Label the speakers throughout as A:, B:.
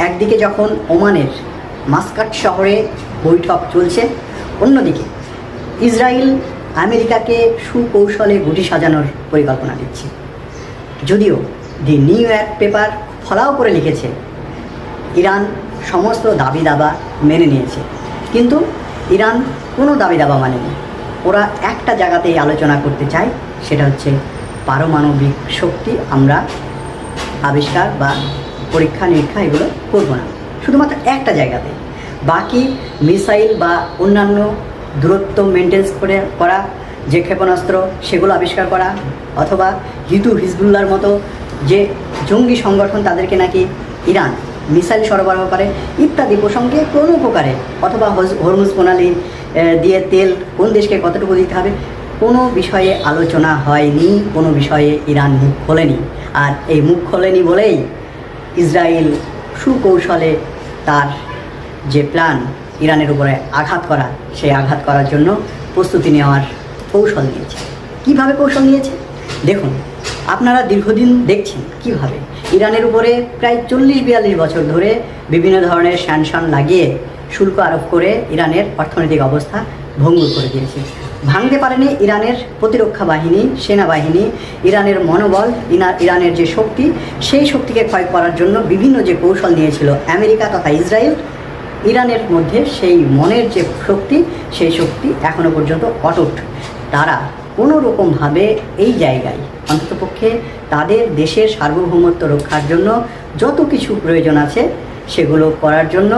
A: একদিকে যখন ওমানের মাস্কাট শহরে বৈঠক চলছে, অন্যদিকে ইসরায়েল আমেরিকাকে সুকৌশলে গুটি সাজানোর পরিকল্পনা দিচ্ছে। যদিও দি নিউ ইয়র্ক পেপার ফলাও করে লিখেছে ইরান সমস্ত দাবি দাবা মেনে নিয়েছে, কিন্তু ইরান কোনো দাবি দাবা মানেনি। ওরা একটা জায়গাতেই আলোচনা করতে চায়, সেটা হচ্ছে পারমাণবিক শক্তি আমরা আবিষ্কার বা পরীক্ষা নিরীক্ষা এগুলো করবো না, শুধুমাত্র একটা জায়গাতে। বাকি মিসাইল বা অন্যান্য দূরত্ব মেনটেন্স করা যে ক্ষেপণাস্ত্র সেগুলো আবিষ্কার করা, অথবা হিজবুল্লাহর মতো যে জঙ্গি সংগঠন তাদেরকে নাকি ইরান মিসাইল সরবরাহ করে ইত্যাদি প্রসঙ্গে কোনো প্রকারে, অথবা হরমুজ প্রণালী দিয়ে তেল কোন দেশকে কতটুকু দিতে হবে, কোনো বিষয়ে আলোচনা হয়নি, কোনো বিষয়ে ইরান মুখ খোলেনি। আর এই মুখ খোলেনি বলেই ইসরায়েল সুকৌশলে তার যে প্ল্যান ইরানের উপরে আঘাত করা, সেই আঘাত করার জন্য প্রস্তুতি নেওয়ার কৌশল নিয়েছে। কীভাবে কৌশল নিয়েছে দেখুন। আপনারা দীর্ঘদিন দেখছেন কীভাবে ইরানের উপরে প্রায় 40-42 বছর ধরে বিভিন্ন ধরনের স্যাংশন লাগিয়ে শুল্ক আরোপ করে ইরানের অর্থনৈতিক অবস্থা ভঙ্গুর করে দিয়েছে। ভাঙতে পারেনি ইরানের প্রতিরক্ষা বাহিনী, সেনাবাহিনী, ইরানের মনোবল, ইরানের যে শক্তি, সেই শক্তিকে ক্ষয় করার জন্য বিভিন্ন যে কৌশল নিয়েছিল আমেরিকা তথা ইসরায়েল, ইরানের মধ্যে সেই মনের যে শক্তি, সেই শক্তি এখনও পর্যন্ত অটুট। তারা কোনো রকমভাবে এই জায়গায় অন্ততপক্ষে তাদের দেশের সার্বভৌমত্ব রক্ষার জন্য যত কিছু প্রয়োজন আছে সেগুলো করার জন্য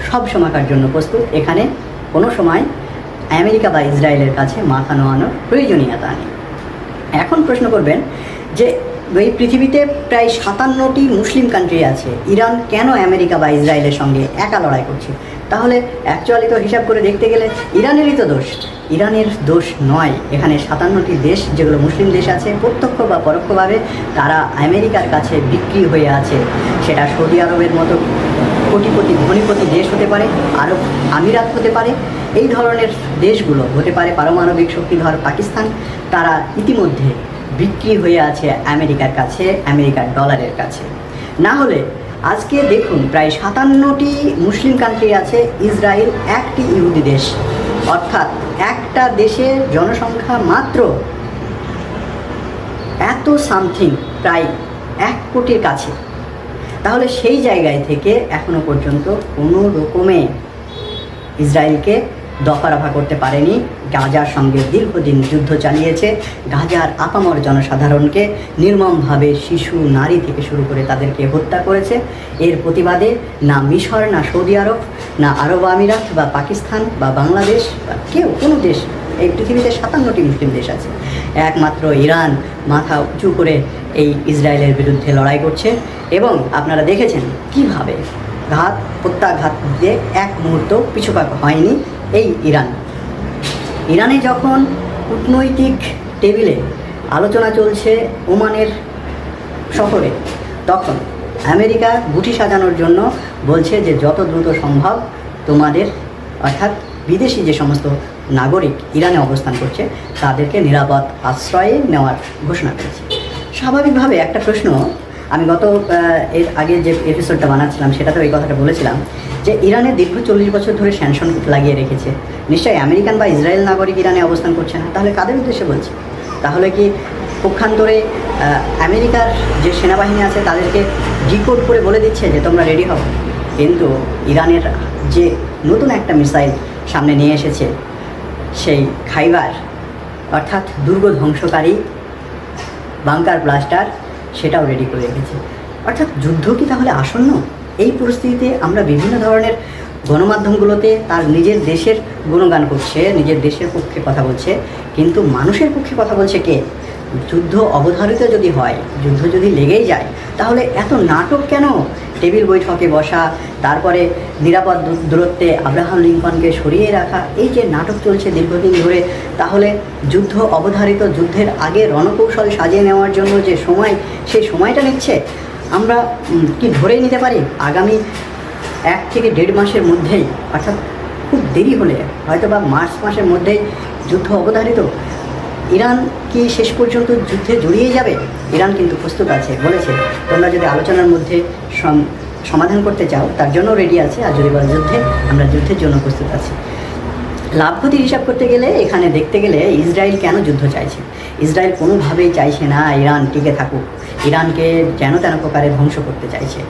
A: সব সময়কার জন্য প্রস্তুত। এখানে কোনো সময় আমেরিকা বা ইসরায়েলের কাছে মাথা নোয়ানোর প্রয়োজনীয়তা নেই। এখন প্রশ্ন করবেন যে এই পৃথিবীতে প্রায় 57টি মুসলিম কান্ট্রি আছে, ইরান কেন আমেরিকা বা ইসরায়েলের সঙ্গে একা লড়াই করছে? তাহলে অ্যাকচুয়ালি তো হিসাব করে দেখতে গেলে ইরানেরই তো দোষ। ইরানের দোষ নয়। এখানে 57টি দেশ যেগুলো মুসলিম দেশ আছে, প্রত্যক্ষ বা পরোক্ষভাবে তারা আমেরিকার কাছে বিক্রি হয়ে আছে। সেটা সৌদি আরবের মতো কোটিপতি ধনীপতি দেশ হতে পারে, আরব আমিরাত হতে পারে, এই ধরনের দেশগুলো হতে পারে পারমাণবিক শক্তিধর পাকিস্তান। তারা ইতিমধ্যে বিক্রি হয়ে আছে আমেরিকার কাছে, আমেরিকার ডলারের কাছে। না হলে আজকে দেখুন প্রায় 57টি মুসলিম কান্ট্রি আছে, ইসরায়েল একটি ইহুদি দেশ, অর্থাৎ একটা দেশের জনসংখ্যা মাত্র এত সামথিং, প্রায় 1 কোটির কাছে। তাহলে সেই জায়গায় থেকে এখনো পর্যন্ত কোনো রকমে ইসরায়েলকে দফারফা করতে পারেনি। গাজার সঙ্গে দীর্ঘদিন যুদ্ধ চালিয়েছে, গাজার আপামর জনসাধারণকে নির্মমভাবে শিশু নারী থেকে শুরু করে তাদেরকে হত্যা করেছে। এর প্রতিবাদে না মিশর, না সৌদি আরব, না আরব আমিরাত বা পাকিস্তান বা বাংলাদেশ বা কেউ, কোনো দেশ, এই পৃথিবীতে 57টি মুসলিম দেশ আছে, একমাত্র ইরান মাথা উঁচু করে এই ইসরায়েলের বিরুদ্ধে লড়াই করছে। এবং আপনারা দেখেছেন কিভাবে ঘাত প্রত্যাঘাত দিয়ে এক মুহূর্ত পিছুপা হয়নি এই ইরান। ইরানে যখন কূটনৈতিক টেবিলে আলোচনা চলছে ওমানের শহরে, তখন আমেরিকা গুটি সাজানোর জন্য বলছে যে যত দ্রুত সম্ভব তোমাদের, অর্থাৎ বিদেশি যে সমস্ত নাগরিক ইরানে অবস্থান করছে তাদেরকে নিরাপদ আশ্রয়ে নেওয়ার ঘোষণা করেছে। স্বাভাবিকভাবে একটা প্রশ্ন, আমি গত এর আগে যে এপিসোডটা বানাচ্ছিলাম সেটাতেও এই কথাটা বলেছিলাম যে ইরানে দীর্ঘ 40 বছর ধরে স্যাংশন লাগিয়ে রেখেছে, নিশ্চয়ই আমেরিকান বা ইসরায়েল নাগরিক ইরানে অবস্থান করছে না, তাহলে কাদের উদ্দেশ্যে বলছে? তাহলে কি পক্ষান্তরে আমেরিকার যে সেনাবাহিনী আছে তাদেরকে ডিকোড করে বলে দিচ্ছে যে তোমরা রেডি হও? কিন্তু ইরানের যে নতুন একটা মিসাইল সামনে নিয়ে এসেছে, সেই খাইবার, অর্থাৎ দুর্গ ধ্বংসকারী বাংকার ব্লাস্টার, সেটাও রেডি করে রেখেছে। অর্থাৎ যুদ্ধ কি তাহলে আসন্ন? এই পরিস্থিতিতে আমরা বিভিন্ন ধরনের গণমাধ্যমগুলোতে তার নিজের দেশের গুণগান করছে, নিজের দেশের পক্ষে কথা বলছে, কিন্তু মানুষের পক্ষে কথা বলছে কে? যুদ্ধ অবধারিত যদি হয়, যুদ্ধ যদি লেগেই যায়, তাহলে এত নাটক কেন? টেবিল বৈঠকে বসা, তারপরে নিরাপদ দূরত্বে আব্রাহাম লিঙ্কনকে সরিয়ে রাখা, এই যে নাটক চলছে দীর্ঘদিন ধরে, তাহলে যুদ্ধ অবধারিত, যুদ্ধের আগে রণকৌশল সাজিয়ে নেওয়ার জন্য যে সময়, সেই সময়টা নিচ্ছে। আমরা কি ধরেই নিতে পারি আগামী 1 থেকে 1.5 মাসের মধ্যেই, অর্থাৎ খুব দেরি হলে হয়তো বা মার্চ মাসের মধ্যেই যুদ্ধ অবধারিত? ইরান কি শেষ পর্যন্ত যুদ্ধে জড়িয়ে যাবে? ইরান কিন্তু প্রস্তুত আছে, বলেছে তোমরা যদি আলোচনার মধ্যে সমাধান করতে চাও তার জন্য রেডি আছে, আর যদি বলো যুদ্ধে, আমরা যুদ্ধের জন্য প্রস্তুত আছি। লাভ ক্ষতির হিসাব করতে গেলে, এখানে দেখতে গেলে ইসরায়েল কেন যুদ্ধ চাইছে? ইসরায়েল কোনোভাবেই চাইছে না ইরান টিকে থাকুক, ইরানকে যেন তেন প্রকারে ধ্বংস করতে চাইছে।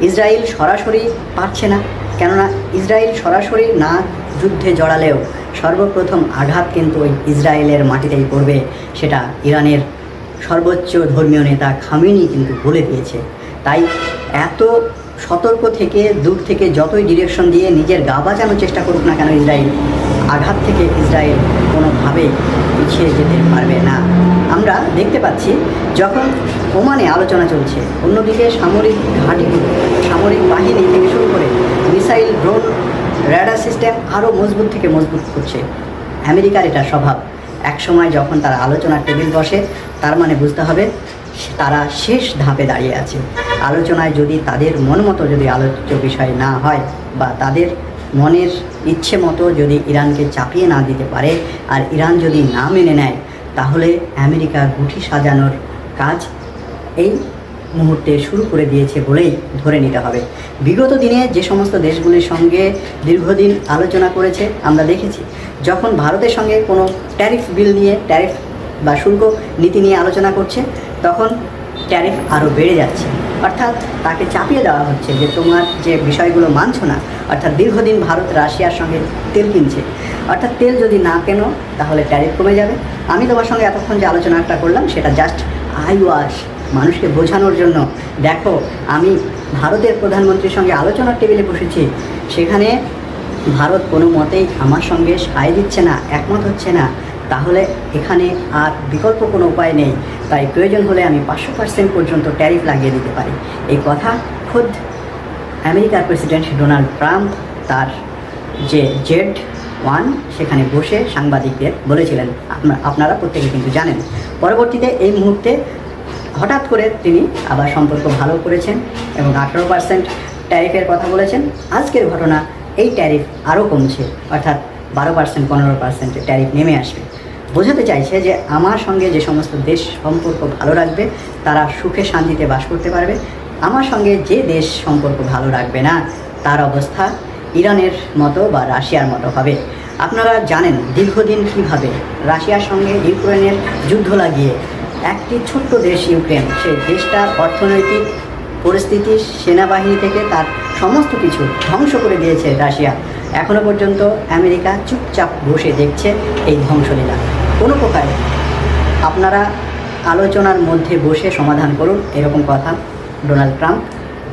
A: ইসরায়েল সরাসরি পারছে না, কেননা ইসরায়েল সরাসরি না যুদ্ধে জড়ালেও সর্বপ্রথম আঘাত কিন্তু ওই ইসরায়েলের মাটিতেই পড়বে, সেটা ইরানের সর্বোচ্চ ধর্মীয় নেতা খামেনি কিন্তু বলে দিয়েছে। তাই এত সতর্ক থেকে, দূর থেকে যতই ডিরেকশন দিয়ে নিজের গা বাঁচানোর চেষ্টা করুক না কেন ইসরায়েল, আঘাত থেকে ইসরায়েল কোনোভাবেই পিছিয়ে যেতে পারবে না। আমরা দেখতে পাচ্ছি যখন ওমানে আলোচনা চলছে, অন্যদিকে সামরিক ঘাঁটিগুলো, সামরিক বাহিনী থেকে শুরু করে মিসাইল, ড্রোন, র্যাডার সিস্টেম আরও মজবুত থেকে মজবুত করছে। আমেরিকার এটা স্বভাব, একসময় যখন তারা আলোচনার টেবিল বসে, তার মানে বুঝতে হবে তারা শেষ ধাপে দাঁড়িয়ে আছে। আলোচনায় যদি তাদের মন মতো যদি আলোচ্য বিষয় না হয়, বা তাদের মনের ইচ্ছে মতো যদি ইরানকে চাপিয়ে না দিতে পারে, আর ইরান যদি না মেনে নেয়, তাহলে আমেরিকা গুটি সাজানোর কাজ এই মুহূর্তে শুরু করে দিয়েছে বলেই ধরে নিতে হবে। বিগত দিনে যে সমস্ত দেশগুলির সঙ্গে দীর্ঘদিন আলোচনা করেছে, আমরা দেখেছি যখন ভারতের সঙ্গে কোনো ট্যারিফ বিল নিয়ে, ট্যারিফ বা শুল্ক নীতি নিয়ে আলোচনা করছে, তখন ট্যারিফ আরও বেড়ে যাচ্ছে। অর্থাৎ তাকে চাপিয়ে দেওয়া হচ্ছে যে তোমার যে বিষয়গুলো মানছো না। অর্থাৎ দীর্ঘদিন ভারত রাশিয়ার সঙ্গে তেল কিনছে, অর্থাৎ তেল যদি না কেনো তাহলে ট্যারিফ কমে যাবে। আমি তোমার সঙ্গে এতক্ষণ যে আলোচনাটা করলাম সেটা জাস্ট আই ওয়াশ, মানুষকে বোঝানোর জন্য। দেখো, আমি ভারতের প্রধানমন্ত্রীর সঙ্গে আলোচনার টেবিলে বসেছি, সেখানে ভারত কোনো মতেই আমার সঙ্গে সায় দিচ্ছে না, একমত হচ্ছে না, তাহলে এখানে আর বিকল্প কোনো উপায় নেই। তাই প্রয়োজন হলে আমি 500% পর্যন্ত ট্যারিফ লাগিয়ে দিতে পারি। এই কথা খোদ আমেরিকার প্রেসিডেন্ট ডোনাল্ড ট্রাম্প তার যে Z1 সেখানে বসে সাংবাদিকদের বলেছিলেন, আপনারা প্রত্যেকে কিন্তু জানেন। পরবর্তীতে এই মুহূর্তে হঠাৎ করে তিনি আবার সম্পর্ক ভালো করেছেন এবং 18% ট্যারিফের কথা বলেছেন। আজকের ঘটনা, এই ট্যারিফ আরও কমছে, অর্থাৎ 12%, 15% ট্যারিফ নেমে আসবে। বোঝাতে চাইছে যে আমার সঙ্গে যে সমস্ত দেশ সম্পর্ক ভালো রাখবে তারা সুখে শান্তিতে বাস করতে পারবে, আমার সঙ্গে যে দেশ সম্পর্ক ভালো রাখবে না তার অবস্থা ইরানের মতো বা রাশিয়ার মতো হবে। আপনারা জানেন দীর্ঘদিন কিভাবে রাশিয়ার সঙ্গে ইউক্রেনের যুদ্ধ লাগিয়ে একটি ছোট্ট দেশ ইউক্রেন, সেই দেশটার অর্থনৈতিক পরিস্থিতি, সেনাবাহিনী থেকে তার সমস্ত কিছু ধ্বংস করে দিয়েছে রাশিয়া। এখনও পর্যন্ত আমেরিকা চুপচাপ বসে দেখছে এই ধ্বংসলীলা। কোনো প্রকারে আপনারা আলোচনার মধ্যে বসে সমাধান করুন, এরকম কথা ডোনাল্ড ট্রাম্প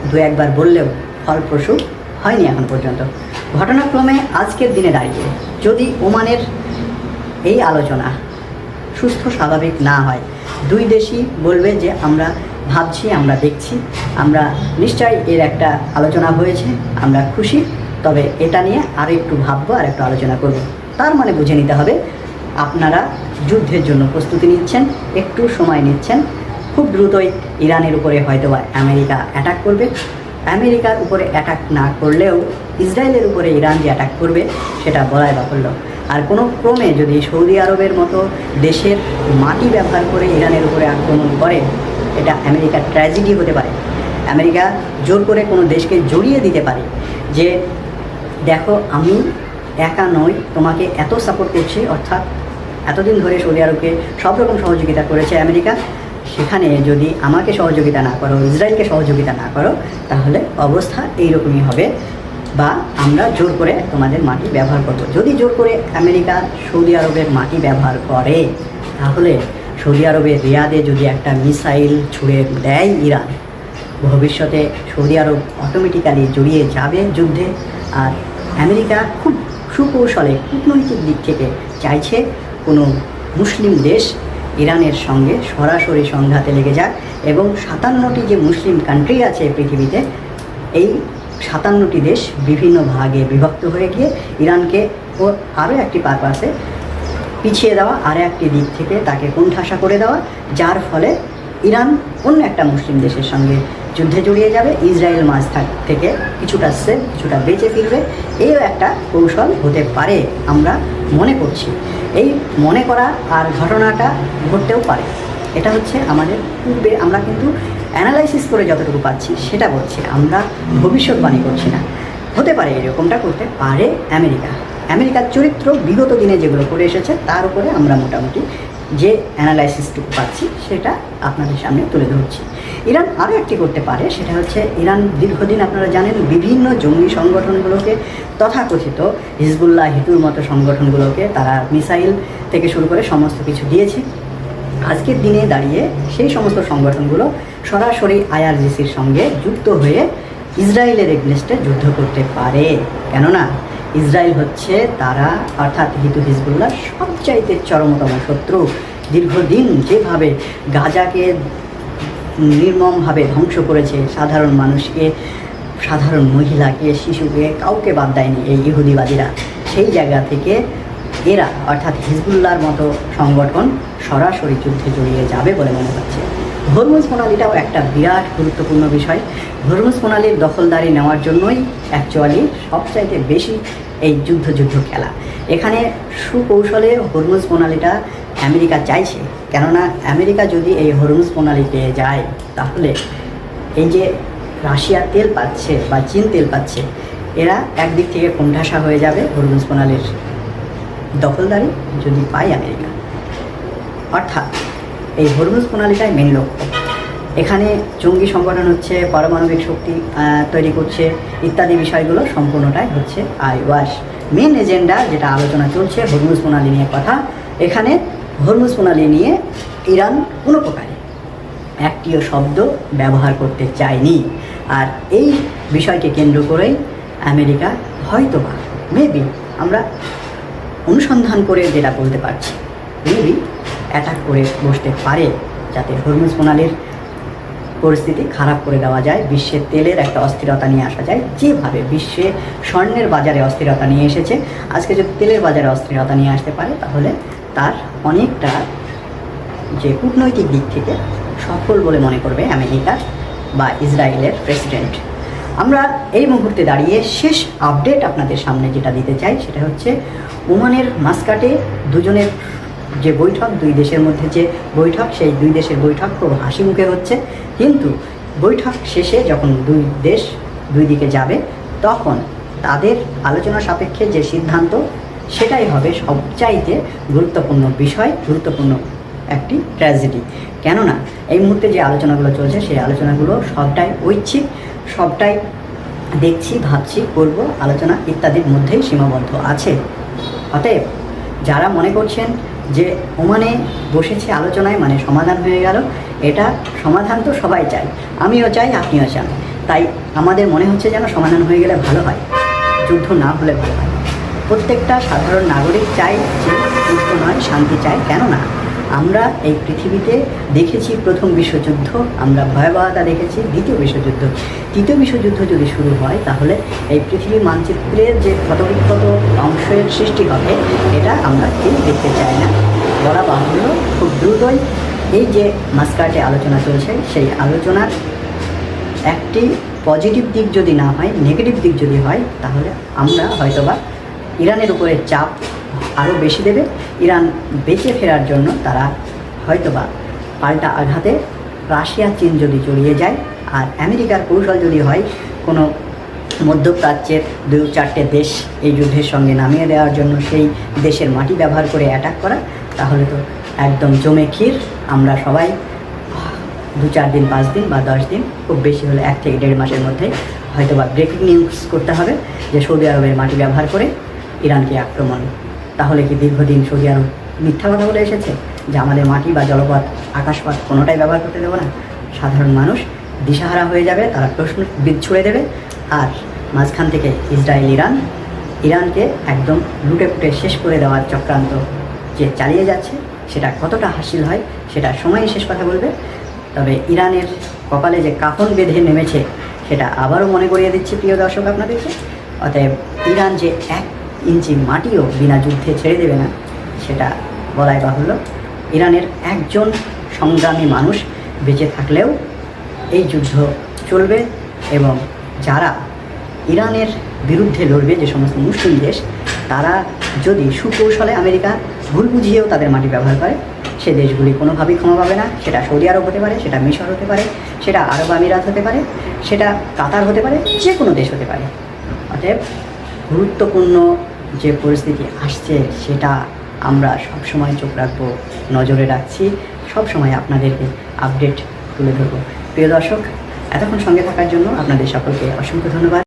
A: দু একবার বললেও ফলপ্রসূ হয়নি এখন পর্যন্ত। ঘটনাক্রমে আজকের দিনে দাঁড়িয়ে যদি ওমানের এই আলোচনা সুস্থ স্বাভাবিক না হয়, দুই দেশই বলবে যে আমরা ভাবছি, আমরা দেখছি, আমরা নিশ্চয়ই এর একটা আলোচনা হয়েছে, আমরা খুশি, তবে এটা নিয়ে আর একটু ভাববো, আর একটু আলোচনা করব। তার মানে বুঝে নিতে হবে আপনারা যুদ্ধের জন্য প্রস্তুতি নিচ্ছেন, একটু সময় নিচ্ছেন। খুব দ্রুতই ইরানের উপরে হয়তোবা আমেরিকা অ্যাটাক করবে। আমেরিকার উপরে অ্যাটাক না করলেও ইসরায়েলের উপরে ইরান যে অ্যাটাক করবে সেটা বলাই বাহুল্য। আর কোনো ক্রমে যদি সৌদি আরবের মতো দেশের মাটি ব্যবহার করে ইরানের উপরে আক্রমণ করে, এটা আমেরিকার ট্র্যাজেডি হতে পারে। আমেরিকা জোর করে কোনো দেশকে জড়িয়ে দিতে পারে যে দেখো আমি একা নই, তোমাকে এত সাপোর্ট করছি। অর্থাৎ এতদিন ধরে সৌদি আরবকে সব রকম সহযোগিতা করেছে আমেরিকা, সেখানে যদি আমাকে সহযোগিতা না করো, ইসরায়েলকে সহযোগিতা না করো, তাহলে অবস্থা এইরকমই হবে, বা আমরা জোর করে তোমাদের মাটি ব্যবহার করব। যদি জোর করে আমেরিকা সৌদি আরবের মাটি ব্যবহার করে, তাহলে সৌদি আরবের রিয়াদে যদি একটা মিসাইল ছুড়ে দেয় ইরান, ভবিষ্যতে সৌদি আরব অটোমেটিক্যালি জড়িয়ে যাবে যুদ্ধে। আর আমেরিকা খুব সুকৌশলে কূটনৈতিক দিক থেকে চাইছে কোনো মুসলিম দেশ ইরানের সঙ্গে সরাসরি সংঘাতে লেগে যাক, এবং 57টি যে মুসলিম কান্ট্রি আছে পৃথিবীতে, এই 57টি দেশ বিভিন্ন ভাগে বিভক্ত হয়ে গিয়ে ইরানকে ও আরও একটি পারপাসে পিছিয়ে দেওয়া, আর একটি দিক থেকে তাকে কোণঠাসা করে দেওয়া, যার ফলে ইরান অন্য একটা মুসলিম দেশের সঙ্গে যুদ্ধে জড়িয়ে যাবে, ইসরায়েল মাঝ থেকে কিছুটা সেফ, কিছুটা বেঁচে ফিরবে। এও একটা কৌশল হতে পারে আমরা মনে করছি। এই মনে করা আর ঘটনাটা ঘটতেও পারে। এটা হচ্ছে আমাদের পূর্বে আমরা কিন্তু অ্যানালাইসিস করে যতটুকু পাচ্ছি সেটা বলছি, আমরা ভবিষ্যৎবাণী করছি না। হতে পারে এরকমটা করতে পারে আমেরিকার চরিত্র বিগত দিনে যেগুলো করে এসেছে তার উপরে আমরা মোটামুটি যে অ্যানালাইসিসটুকু পাচ্ছি সেটা আপনাদের সামনে তুলে ধরছি। ইরান আরও একটি করতে পারে, সেটা হচ্ছে ইরান দীর্ঘদিন আপনারা জানেন বিভিন্ন জঙ্গি সংগঠনগুলোকে তথাকথিত হিজবুল্লাহ হিতুর মতো সংগঠনগুলোকে তারা মিসাইল থেকে শুরু করে সমস্ত কিছু দিয়েছে। আজকের দিনে দাঁড়িয়ে সেই সমস্ত সংগঠনগুলো সরাসরি আইআরজিসির সঙ্গে যুক্ত হয়ে ইসরায়েলের এগেনস্টে যুদ্ধ করতে পারে। কেননা ইসরায়েল হচ্ছে তারা অর্থাৎ হিজবুল্লাহ সবচাইতে চরমতম শত্রু। দীর্ঘদিন যেভাবে গাজাকে নির্মমভাবে ধ্বংস করেছে, সাধারণ মানুষকে, সাধারণ মহিলাকে, শিশুকে কাউকে বাদ দেয়নি এই ইহুদিবাদীরা, সেই জায়গা থেকে এরা অর্থাৎ হিজবুল্লাহর মতো সংগঠন সরাসরি যুদ্ধে জড়িয়ে যাবে বলে মনে হচ্ছে। হরমুজ প্রণালীটাও একটা বিরাট গুরুত্বপূর্ণ বিষয়। হরমুজ প্রণালীর দখলদারি নেওয়ার জন্যই অ্যাকচুয়ালি সবচাইতে বেশি এই যুদ্ধ খেলা। এখানে সুকৌশলে হরমুজ প্রণালীটা আমেরিকা চাইছে, কেননা আমেরিকা যদি এই হরমুজ প্রণালী পেয়ে যায় তাহলে এই যে রাশিয়া তেল পাচ্ছে বা চীন তেল পাচ্ছে, এরা একদিক থেকে কোণঠাসা হয়ে যাবে। হরমুজ প্রণালীর দখলদারি যদি পায় আমেরিকা, অর্থাৎ এই হরমুজ প্রণালীটাই মেন লক্ষ্য। এখানে জঙ্গি সংগঠন হচ্ছে, পারমাণবিক শক্তি তৈরি করছে ইত্যাদি বিষয়গুলো সম্পূর্ণটাই হচ্ছে আইওয়াশ। মেন এজেন্ডা যেটা আলোচনা চলছে হরমুজ প্রণালী নিয়ে কথা। এখানে হরমুজ প্রণালী নিয়ে ইরান কোনো প্রকারে একটিও শব্দ ব্যবহার করতে চায়নি। আর এই বিষয়কে কেন্দ্র করেই আমেরিকা হয়তোবা মেবি আমরা অনুসন্ধান করে যেটা বলতে পারছি, মেবি অ্যাটাক করে বসতে পারে, যাতে হরমুজ প্রণালীর পরিস্থিতি খারাপ করে দেওয়া যায়, বিশ্বের তেলের একটা অস্থিরতা নিয়ে আসা যায়। যেভাবে বিশ্বে স্বর্ণের বাজারে অস্থিরতা নিয়ে এসেছে, আজকে যদি তেলের বাজারে অস্থিরতা নিয়ে আসতে পারে তাহলে তার অনেকটা যে কূটনৈতিক দিক থেকে সফল বলে মনে করবে আমেরিকা বা ইসরায়েলের প্রেসিডেন্ট। আমরা এই মুহূর্তে দাঁড়িয়ে শেষ আপডেট আপনাদের সামনে যেটা দিতে চাই সেটা হচ্ছে ওমানের মাস্কাটে দুজনের যে বৈঠক, দুই দেশের মধ্যে যে বৈঠক, সেই দুই দেশের বৈঠক খুব হাসি মুখে হচ্ছে। কিন্তু বৈঠক শেষে যখন দুই দেশ দুই দিকে যাবে তখন তাদের আলোচনা সাপেক্ষে যে সিদ্ধান্ত সেটাই হবে সবচাইতে গুরুত্বপূর্ণ বিষয়, গুরুত্বপূর্ণ একটি ট্র্যাজেডি। কেননা এই মুহূর্তে যে আলোচনাগুলো চলছে সেই আলোচনাগুলো সবটাই ঐচ্ছিক, সবটাই দেখছি, ভাবছি, করব, আলোচনা ইত্যাদির মধ্যেই সীমাবদ্ধ আছে। অতএব যারা মনে করছেন যে ওমানে বসেছে আলোচনায় মানে সমাধান হয়ে গেল, এটা সমাধান তো সবাই চায়, আমিও চাই, আপনিও চান, তাই আমাদের মনে হচ্ছে যেন সমাধান হয়ে গেলে ভালো হয়, যুদ্ধ না হলে ভালো হয়। প্রত্যেকটা সাধারণ নাগরিক চাই যে যুদ্ধ নয়, শান্তি চাই। কেননা আমরা এই পৃথিবীতে দেখেছি প্রথম বিশ্বযুদ্ধ, আমরা ভয়াবহতা দেখেছি দ্বিতীয় বিশ্বযুদ্ধ, তৃতীয় বিশ্বযুদ্ধ যদি শুরু হয় তাহলে এই পৃথিবীর মানচিত্রের যে ক্ষতবিক্ষত অংশের সৃষ্টি হবে এটা আমরা কেউ দেখতে চাই না। বলা বাহুল্য খুব দ্রুতই এই যে মাস্কাটে আলোচনা চলছে সেই আলোচনার একটি পজিটিভ দিক যদি না হয়, নেগেটিভ দিক যদি হয়, তাহলে আমরা হয়তোবা ইরানের উপরে চাপ আরও বেশি দেবে। ইরান বেঁচে ফেরার জন্য তারা হয়তোবা পাল্টা আঘাতে রাশিয়া চীন যদি জড়িয়ে যায়, আর আমেরিকার কৌশল যদি হয় কোনো মধ্যপ্রাচ্যের 2-4টে দেশ এই যুদ্ধের সঙ্গে নামিয়ে দেওয়ার জন্য সেই দেশের মাটি ব্যবহার করে অ্যাটাক করা, তাহলে তো একদম জমে ক্ষীর। আমরা সবাই 2-4 দিন, 5 দিন বা 10 দিন, খুব বেশি হলে 1 থেকে 1.5 মাসের মধ্যেই হয়তোবা ব্রেকিং নিউজ করতে হবে যে সৌদি আরবের মাটি ব্যবহার করে ইরানকে আক্রমণ। তাহলে কি দীর্ঘদিন সৌদি আরব মিথ্যা কথা বলে এসেছে যে আমাদের মাটি বা জলপথ, আকাশপথ কোনোটাই ব্যবহার করতে দেবো না? সাধারণ মানুষ দিশাহারা হয়ে যাবে, তারা প্রশ্ন ছুড়ে দেবে, আর মাঝখান থেকে ইসরায়েল ইরানকে একদম লুটে পুটে শেষ করে দেওয়ার চক্রান্ত যে চালিয়ে যাচ্ছে সেটা কতটা হাসিল হয় সেটা সময়ই শেষ কথা বলবে। তবে ইরানের কপালে যে কাফন বেঁধে নেমেছে সেটা আবারও মনে করিয়ে দিচ্ছি প্রিয় দর্শক আপনাদেরকে। অতএব ইরান যে 1 ইঞ্চি মাটিও বিনা যুদ্ধে ছেড়ে দেবে না সেটা বলাই বাহুল্য। ইরানের একজন সংগ্রামী মানুষ বেঁচে থাকলেও এই যুদ্ধ চলবে, এবং যারা ইরানের বিরুদ্ধে লড়বে যে সমস্ত মুসলিম দেশ, তারা যদি সুকৌশলে আমেরিকা ভুল বুঝিয়েও তাদের মাটি ব্যবহার করে, সে দেশগুলি কোনোভাবেই ক্ষমা পাবে না। সেটা সৌদি আরব হতে পারে, সেটা মিশর হতে পারে, সেটা আরব আমিরাত হতে পারে, সেটা কাতার হতে পারে, যে কোনো দেশ হতে পারে। অতএব গুরুত্বপূর্ণ যে পরিস্থিতি আসছে সেটা আমরা সবসময় চোখ রাখবো, নজরে রাখছি, সবসময় আপনাদেরকে আপডেট তুলে ধরবো। প্রিয় দর্শক, এতক্ষণ সঙ্গে থাকার জন্য আপনাদের সকলকে অসংখ্য ধন্যবাদ।